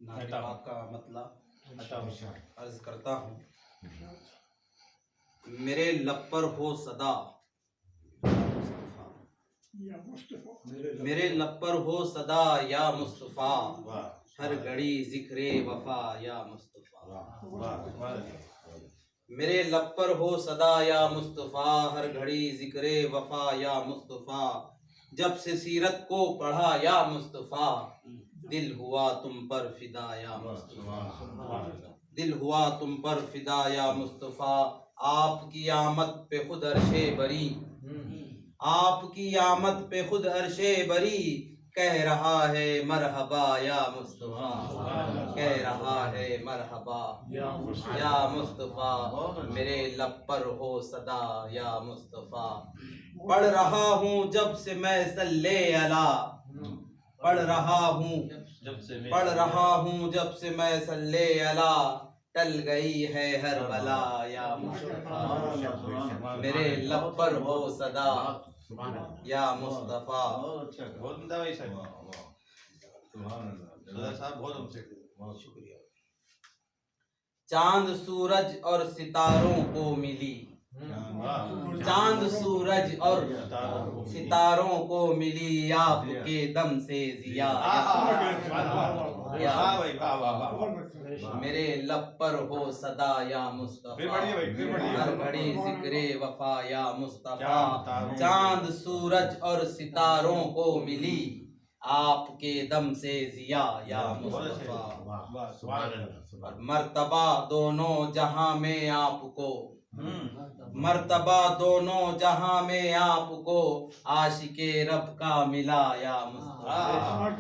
نعت پاک کا مطلب عرض کرتا ہوں. میرے لب پر ہو صدا میرے لب پر ہو صدا یا مصطفیٰ، ہر گھڑی ذکر وفا یا مصطفیٰ. میرے لب پر ہو صدا یا مصطفیٰ، ہر گھڑی ذکر وفا یا مصطفیٰ. جب سے سیرت کو پڑھا یا مصطفیٰ، دل ہوا تم پر فدا یا مصطفیٰ. دل ہوا تم پر فدا یا مصطفیٰ. آپ کی آمد پہ خود عرش بری، آپ کی آمد پہ خود عرش بری کہہ رہا ہے مرحبا یا مصطفیٰ. کہہ رہا ہے مرحبا یا مصطفیٰ. میرے لب پر ہو صدا یا مصطفیٰ. پڑھ رہا ہوں جب سے میں صلی علی، پڑھ رہا ہوں جب سے میں صلی علی. ٹل گئی ہے ہر بلا یا مصطفیٰ. میرے لب پر ہو صدا یا مصطفیٰ. شکریہ. چاند سورج اور ستاروں کو ملی، چاند سورج اور ستاروں کو ملی آپ کے دم سے ضیا. میرے لب پر ہو صدا یا مصطفیٰ، ہر گھڑی ذکر وفا یا مصطفیٰ. چاند سورج اور ستاروں کو ملی آپ کے دم سے ضیا یا مصطفیٰ. مرتبہ دونوں جہاں میں آپ کو، مرتبہ دونوں جہاں میں آپ کو عاشق رب کا ملا یا مصطفیٰ.